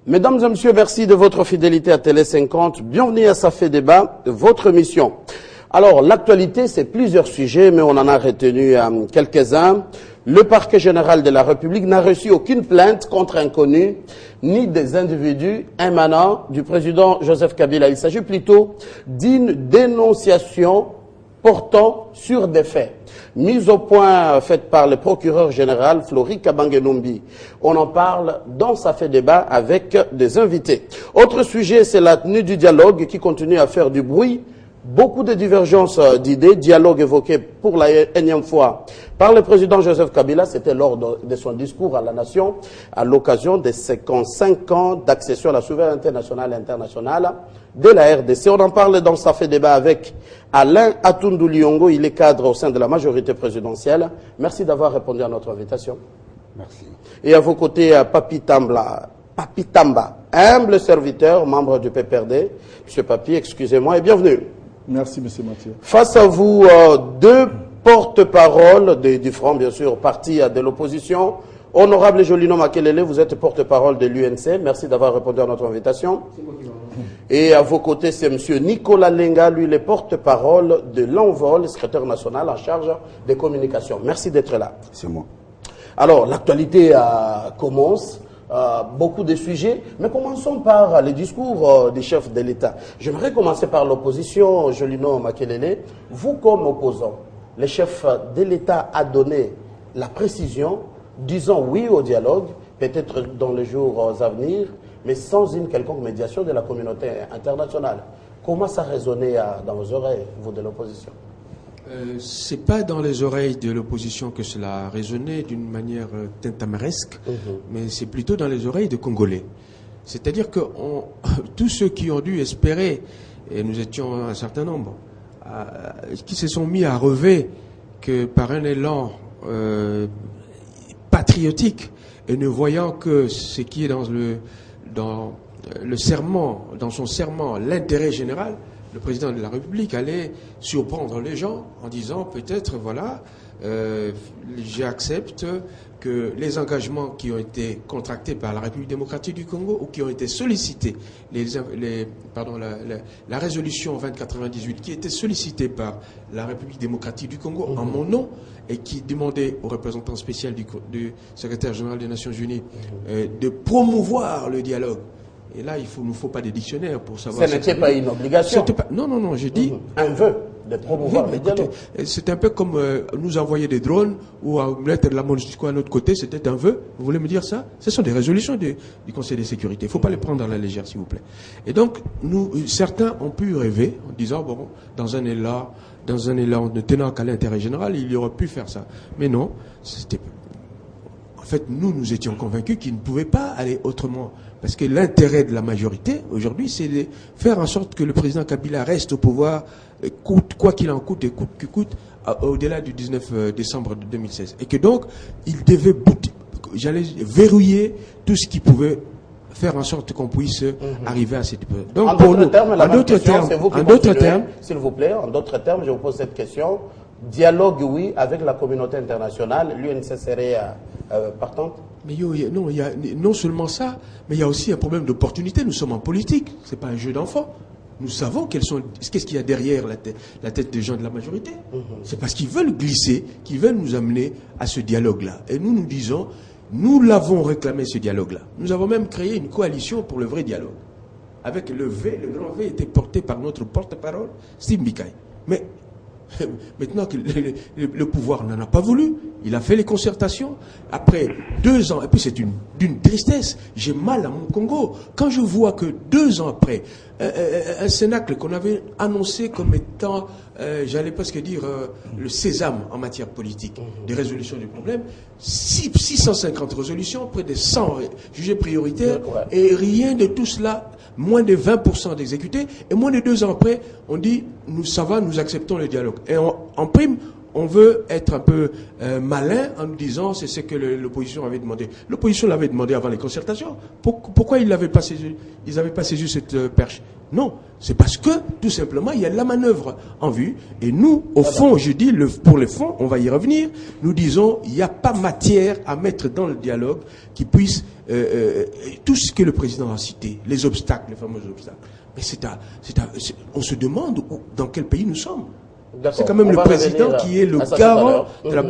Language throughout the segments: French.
Mesdames et messieurs, merci de votre fidélité à Télé 50. Bienvenue à Ça fait débat, votre émission. Alors, l'actualité, c'est plusieurs sujets, mais on en a retenu quelques-uns. Le parquet général de la République n'a reçu aucune plainte contre inconnus, ni des individus émanant du président Joseph Kabila. Il s'agit plutôt d'une dénonciation portant sur des faits. Mise au point faite par le procureur général Flori Kabange-Numbi. On en parle dans Ça fait débat avec des invités. Autre sujet, c'est la tenue du dialogue qui continue à faire du bruit. Beaucoup de divergences d'idées, dialogue évoqué pour la énième fois par le président Joseph Kabila, c'était lors de son discours à la nation à l'occasion des 55 ans d'accession à la souveraineté nationale et internationale de la RDC. On en parle dans Ça fait débat avec Alain Atundou Liongo, il est cadre au sein de la majorité présidentielle. Merci d'avoir répondu à notre invitation. Merci. Et à vos côtés, Papi Tamba, humble serviteur, membre du PPRD. Monsieur Papi, excusez-moi et bienvenue. Merci, monsieur Mathieu. Face à vous, deux porte-parole du Front, bien sûr, parti de l'opposition. Honorable Jolino Makelele, vous êtes porte-parole de l'UNC. Merci d'avoir répondu à notre invitation. Et à vos côtés, c'est monsieur Nicolas Lenga, lui, le porte-parole de l'Envol, secrétaire national en charge des communications. Merci d'être là. C'est moi. Alors, l'actualité commence. Beaucoup de sujets, mais commençons par les discours des chefs de l'État. J'aimerais commencer par l'opposition, Jolino Makelele. Vous, comme opposant, le chef de l'État a donné la précision, disant oui au dialogue, peut-être dans les jours à venir, mais sans une quelconque médiation de la communauté internationale. Comment ça résonnait dans vos oreilles, vous, de l'opposition? C'est pas dans les oreilles de l'opposition que cela a résonné d'une manière tintamarresque, mais c'est plutôt dans les oreilles des Congolais. C'est-à-dire que tous ceux qui ont dû espérer, et nous étions un certain nombre, qui se sont mis à rêver que par un élan patriotique, et ne voyant que ce qui est dans le serment, dans son serment, l'intérêt général, le président de la République allait surprendre les gens en disant peut-être, voilà, j'accepte que les engagements qui ont été contractés par la République démocratique du Congo ou qui ont été sollicités, la résolution 2098 qui était sollicitée par la République démocratique du Congo en mon nom et qui demandait au représentant spécial du secrétaire général des Nations Unies de promouvoir le dialogue. Et là, il ne nous faut pas des dictionnaires pour savoir... Ce n'était pas une obligation. Non, je dis... Un vœu de promouvoir le dialogue. C'est un peu comme nous envoyer des drones ou mettre la MONUSCO à notre côté, c'était un vœu. Vous voulez me dire ça? Ce sont des résolutions du Conseil de sécurité. Il ne faut pas les prendre à la légère, s'il vous plaît. Et donc, certains ont pu rêver en disant, bon, dans un élan ne tenant qu'à l'intérêt général, il aurait pu faire ça. Mais non, c'était... En fait, nous étions convaincus qu'il ne pouvait pas aller autrement. Parce que l'intérêt de la majorité, aujourd'hui, c'est de faire en sorte que le président Kabila reste au pouvoir, quoi qu'il en coûte et coûte que coûte, au-delà du 19 décembre 2016. Et que donc, il devait verrouiller tout ce qui pouvait faire en sorte qu'on puisse arriver à cette époque. Donc, en d'autres termes, s'il vous plaît, en d'autres termes, je vous pose cette question. Dialogue, oui, avec la communauté internationale, l'UNC serait partante? Mais non seulement ça, mais il y a aussi un problème d'opportunité. Nous sommes en politique, ce n'est pas un jeu d'enfant. Nous savons qu'est-ce qu'il y a derrière la tête des gens de la majorité. C'est parce qu'ils veulent glisser, qu'ils veulent nous amener à ce dialogue-là. Et nous disons, nous l'avons réclamé ce dialogue-là. Nous avons même créé une coalition pour le vrai dialogue. Avec le grand V était porté par notre porte-parole, Steve Mikaï. Mais maintenant que le pouvoir n'en a pas voulu, il a fait les concertations. Après 2 ans, et puis c'est d'une tristesse, j'ai mal à mon Congo. Quand je vois que 2 ans après, un cénacle qu'on avait annoncé comme étant, j'allais presque dire, le sésame en matière politique, des résolutions du problème, 650 résolutions, près de 100 jugés prioritaires, et rien de tout cela, moins de 20% d'exécutés, et moins de 2 ans après, on dit, ça va, nous acceptons le dialogue. Et en prime, on veut être un peu malin en nous disant c'est ce que l'opposition avait demandé. L'opposition l'avait demandé avant les concertations. Pourquoi ils n'avaient pas saisi cette perche? Non, c'est parce que, tout simplement, il y a la manœuvre en vue. Et nous, au fond, je dis, pour le fond, on va y revenir, nous disons, il n'y a pas matière à mettre dans le dialogue qui puisse, tout ce que le président a cité, les obstacles, les fameux obstacles. Mais on se demande dans quel pays nous sommes. C'est quand même le président qui est le garant de la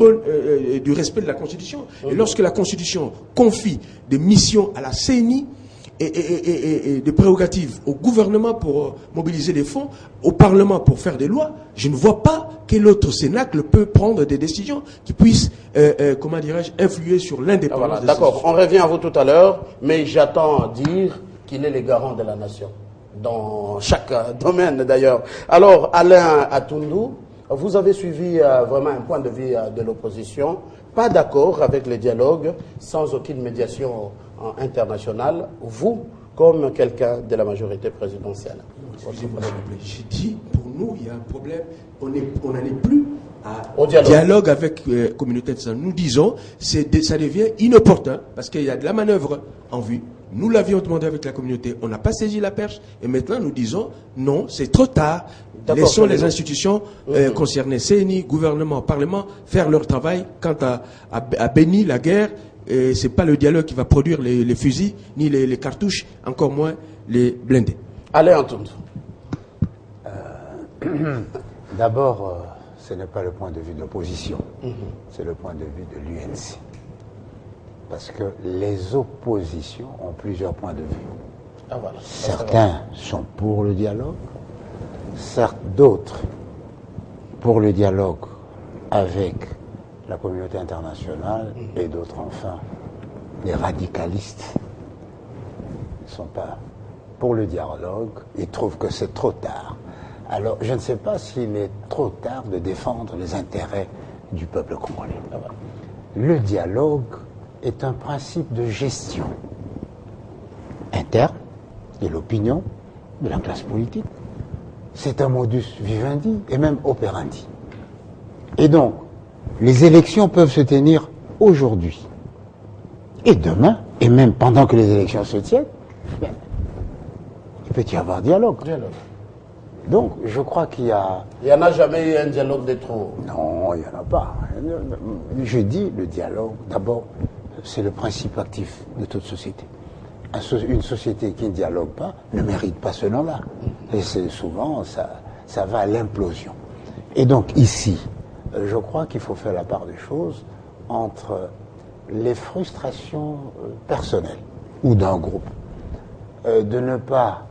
du respect de la Constitution. Et lorsque la Constitution confie des missions à la CENI, et des prérogatives au gouvernement pour mobiliser des fonds, au Parlement pour faire des lois, je ne vois pas quel autre cénacle peut prendre des décisions qui puissent, comment dirais-je, influer sur l'indépendance des D'accord, on revient à vous tout à l'heure, mais j'attends dire qu'il est le garant de la nation, dans chaque domaine d'ailleurs. Alors, Alain Atundou, vous avez suivi vraiment un point de vue de l'opposition, pas d'accord avec le dialogue, sans aucune médiation internationale, vous, comme quelqu'un de la majorité présidentielle. Excusez-moi, s'il vous plaît. J'ai dit, pour nous, il y a un problème. On n'en est plus au dialogue avec la communauté internationale. Nous disons, ça devient inopportun, parce qu'il y a de la manœuvre en vue. Nous l'avions demandé avec la communauté, on n'a pas saisi la perche, et maintenant nous disons, non, c'est trop tard. Laissons les institutions concernées, CENI, gouvernement, Parlement, faire leur travail. Quant à Béni, la guerre, c'est pas le dialogue qui va produire les fusils, ni les cartouches, encore moins les blindés. Allez, Antoine. D'abord, ce n'est pas le point de vue de l'opposition, c'est le point de vue de l'UNC. Parce que les oppositions ont plusieurs points de vue. Ah, voilà. Certains sont pour le dialogue, certes d'autres pour le dialogue avec la communauté internationale et d'autres enfin, les radicalistes ne sont pas pour le dialogue, ils trouvent que c'est trop tard. Alors je ne sais pas s'il est trop tard de défendre les intérêts du peuple congolais. Ah, voilà. Le dialogue est un principe de gestion interne de l'opinion de la classe politique. C'est un modus vivendi et même operandi. Et donc, les élections peuvent se tenir aujourd'hui et demain, et même pendant que les élections se tiennent, bien, il peut y avoir dialogue. Donc, je crois qu'il y a... Il n'y en a jamais eu un dialogue de trop. Non, il n'y en a pas. Je dis le dialogue, d'abord, c'est le principe actif de toute société. Une société qui ne dialogue pas ne mérite pas ce nom-là. Et c'est souvent, ça va à l'implosion. Et donc ici, je crois qu'il faut faire la part des choses entre les frustrations personnelles ou d'un groupe, de ne pas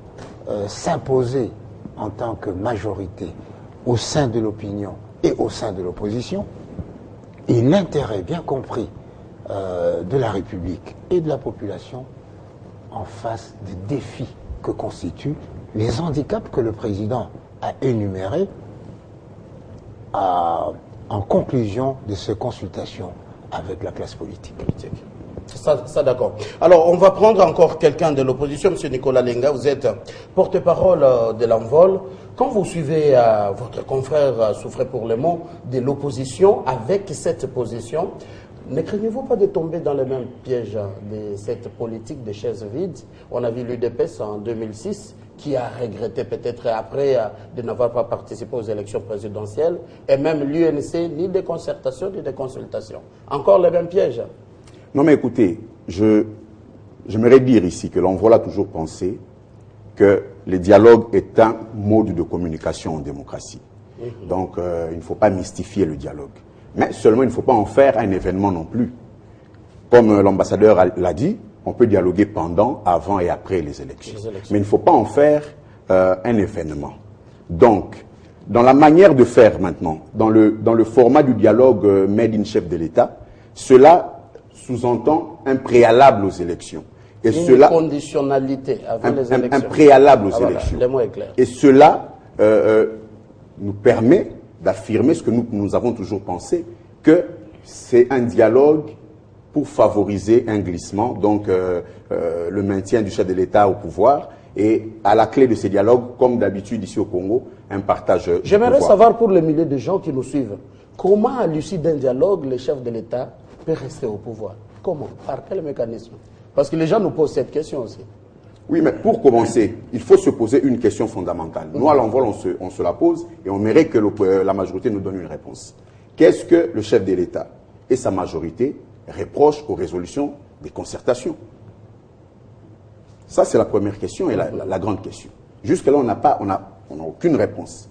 s'imposer en tant que majorité au sein de l'opinion et au sein de l'opposition, et l'intérêt bien compris de la République et de la population en face des défis que constituent les handicaps que le président a énumérés en conclusion de ces consultations avec la classe politique. Ça d'accord. Alors, on va prendre encore quelqu'un de l'opposition, M. Nicolas Lenga. Vous êtes porte-parole de l'Envol. Quand vous suivez votre confrère Souffré pour le mot de l'opposition avec cette position, ne craignez-vous pas de tomber dans le même piège de cette politique de chaises vides? On a vu l'UDPS en 2006 qui a regretté peut-être après de n'avoir pas participé aux élections présidentielles, et même l'UNC, ni de concertation ni de consultation. Encore le même piège. Non mais écoutez, j'aimerais dire ici que l'Envol a toujours pensé que le dialogue est un mode de communication en démocratie. Donc il ne faut pas mystifier le dialogue. Mais seulement il ne faut pas en faire un événement non plus. Comme l'ambassadeur l'a dit, on peut dialoguer pendant, avant et après les élections. Mais il ne faut pas en faire un événement. Donc, dans la manière de faire maintenant, dans le format du dialogue Made in Chef de l'État, cela sous-entend un préalable aux élections. Et une conditionnalité avant les élections. Un préalable aux élections. Le mot est clair. Et cela nous permet d'affirmer ce que nous avons toujours pensé, que c'est un dialogue pour favoriser un glissement, donc le maintien du chef de l'État au pouvoir, et à la clé de ces dialogues, comme d'habitude ici au Congo, un partage. J'aimerais savoir pour les milliers de gens qui nous suivent, Comment, à l'issue d'un dialogue, le chef de l'État peut rester au pouvoir? Comment? Par quel mécanisme? Parce que les gens nous posent cette question aussi. Oui, mais pour commencer, il faut se poser une question fondamentale. Nous, à l'envol, on se la pose et on mérite que la majorité nous donne une réponse. Qu'est-ce que le chef de l'État et sa majorité reprochent aux résolutions des concertations? Ça, c'est la première question et la grande question. Jusque-là, on n'a aucune réponse.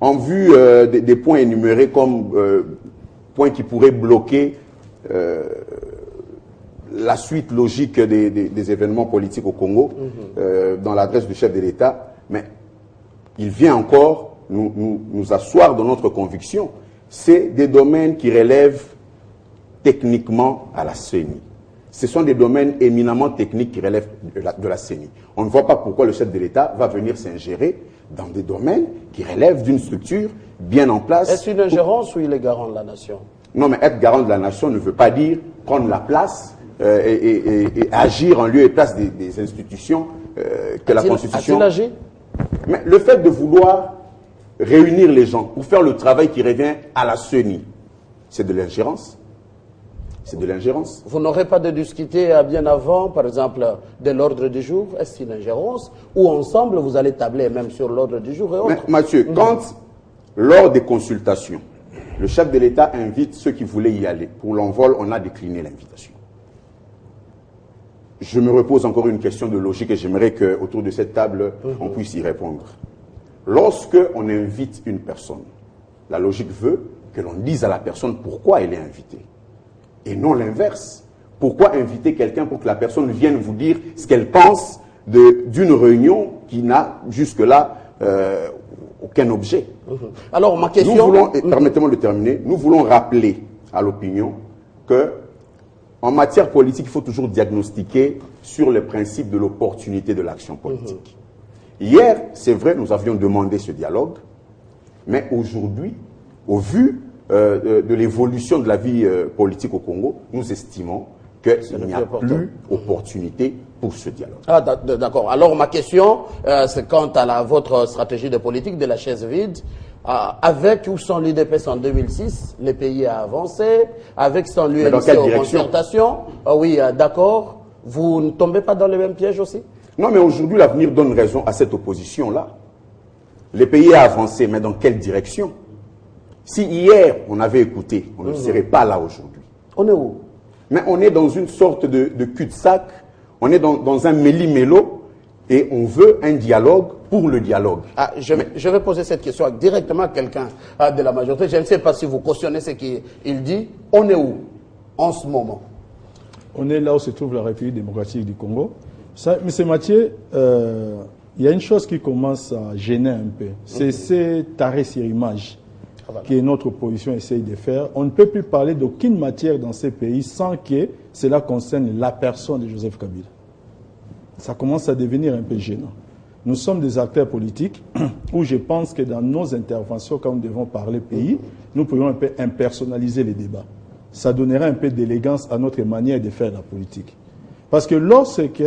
En vue des points énumérés comme points qui pourraient bloquer la suite logique des événements politiques au Congo, dans l'adresse du chef de l'État, mais il vient encore nous asseoir dans notre conviction. C'est des domaines qui relèvent techniquement à la CENI. Ce sont des domaines éminemment techniques qui relèvent de la CENI. On ne voit pas pourquoi le chef de l'État va venir s'ingérer dans des domaines qui relèvent d'une structure bien en place. Est-ce une ingérence ou il est garant de la nation? Non, mais être garant de la nation ne veut pas dire prendre la place et agir en lieu et place des institutions que la Constitution... A-t-il agi? Mais le fait de vouloir réunir les gens pour faire le travail qui revient à la CENI, c'est de l'ingérence. C'est de l'ingérence. Vous n'aurez pas de discuter bien avant, par exemple, de l'ordre du jour? Est-ce une ingérence? Ou ensemble, vous allez tabler même sur l'ordre du jour et autres? Mais Mathieu, quand, lors des consultations, le chef de l'État invite ceux qui voulaient y aller, pour l'envol, on a décliné l'invitation. Je me repose encore une question de logique et j'aimerais qu'autour de cette table, on puisse y répondre. Lorsque on invite une personne, la logique veut que l'on dise à la personne pourquoi elle est invitée. Et non l'inverse. Pourquoi inviter quelqu'un pour que la personne vienne vous dire ce qu'elle pense d'une réunion qui n'a jusque-là aucun objet? Alors, ma question... Nous voulons, permettez-moi de terminer, nous voulons rappeler à l'opinion que en matière politique, il faut toujours diagnostiquer sur le principe de l'opportunité de l'action politique. Hier, c'est vrai, nous avions demandé ce dialogue, mais aujourd'hui, au vu de l'évolution de la vie politique au Congo, nous estimons qu'il n'y a plus opportunité pour ce dialogue. Ah, d'accord. Alors, ma question, c'est quant à votre stratégie de politique de la chaise vide. Avec ou sans l'UDPS en 2006, le pays a avancé. Avec sans l'UNC aux concertations. Oui, d'accord. Vous ne tombez pas dans le même piège aussi? Non, mais aujourd'hui, l'avenir donne raison à cette opposition-là. Le pays a avancé, mais dans quelle direction? Si hier, on avait écouté, on ne serait pas là aujourd'hui. On est où? Mais on est dans une sorte de cul-de-sac, on est dans un méli-mélo, et on veut un dialogue pour le dialogue. Ah, je vais poser cette question directement à quelqu'un de la majorité. Je ne sais pas si vous cautionnez ce qu'il dit. On est où en ce moment? On est là où se trouve la République démocratique du Congo. Ça, M. Mathieu, il y a une chose qui commence à gêner un peu. C'est cet arrêt sur image que notre opposition essaye de faire. On ne peut plus parler d'aucune matière dans ces pays sans que cela concerne la personne de Joseph Kabila. Ça commence à devenir un peu gênant. Nous sommes des acteurs politiques où je pense que dans nos interventions, quand nous devons parler pays, nous pourrions un peu impersonnaliser les débats. Ça donnerait un peu d'élégance à notre manière de faire la politique. Parce que lorsque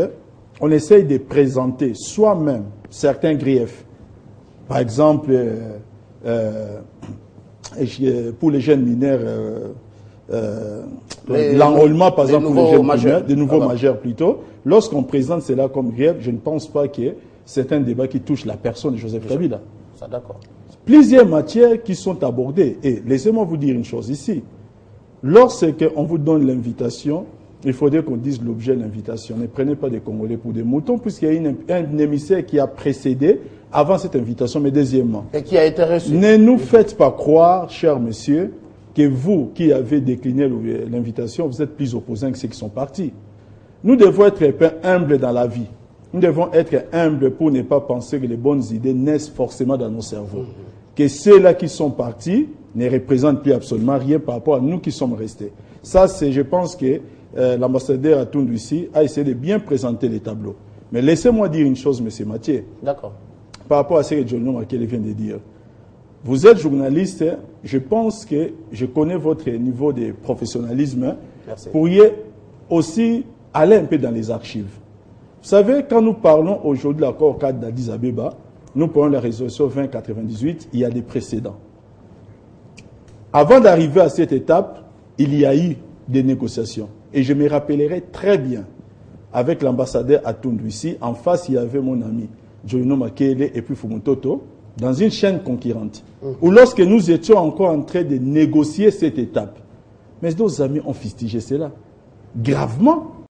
on essaye de présenter soi-même certains griefs, par exemple, pour les jeunes mineurs, l'enrôlement, par exemple, pour les jeunes mineurs, des nouveaux majeurs plutôt, lorsqu'on présente cela comme grief, je ne pense pas que c'est un débat qui touche la personne de Joseph Kabila. Ça, d'accord. Plusieurs matières qui sont abordées. Et laissez-moi vous dire une chose ici. Lorsqu'on vous donne l'invitation, il faudrait qu'on dise l'objet de l'invitation. Ne prenez pas des Congolais pour des moutons, puisqu'il y a un émissaire qui a précédé avant cette invitation, mais deuxièmement. Et qui a été reçu. Ne nous faites pas croire, cher monsieur, que vous qui avez décliné l'invitation, vous êtes plus opposants que ceux qui sont partis. Nous devons être un peu humbles dans la vie. Nous devons être humbles pour ne pas penser que les bonnes idées naissent forcément dans nos cerveaux. Que ceux-là qui sont partis ne représentent plus absolument rien par rapport à nous qui sommes restés. Ça, c'est, je pense que l'ambassadeur Atundu ici a essayé de bien présenter les tableaux. Mais laissez-moi dire une chose, M. Mathieu. D'accord. Par rapport à ce que John Makele vient de dire. Vous êtes journaliste, je pense que je connais votre niveau de professionnalisme. Merci. Vous pourriez aussi aller un peu dans les archives. Vous savez, quand nous parlons aujourd'hui de l'accord cadre d'Addis Abeba, nous prenons la résolution 2098, il y a des précédents. Avant d'arriver à cette étape, il y a eu des négociations. Et je me rappellerai très bien, avec l'ambassadeur Atundu ici, en face, il y avait mon ami Joino Makele et puis Fumutoto, dans une chaîne concurrente, où lorsque nous étions encore en train de négocier cette étape, mais nos amis ont fustigé cela, gravement.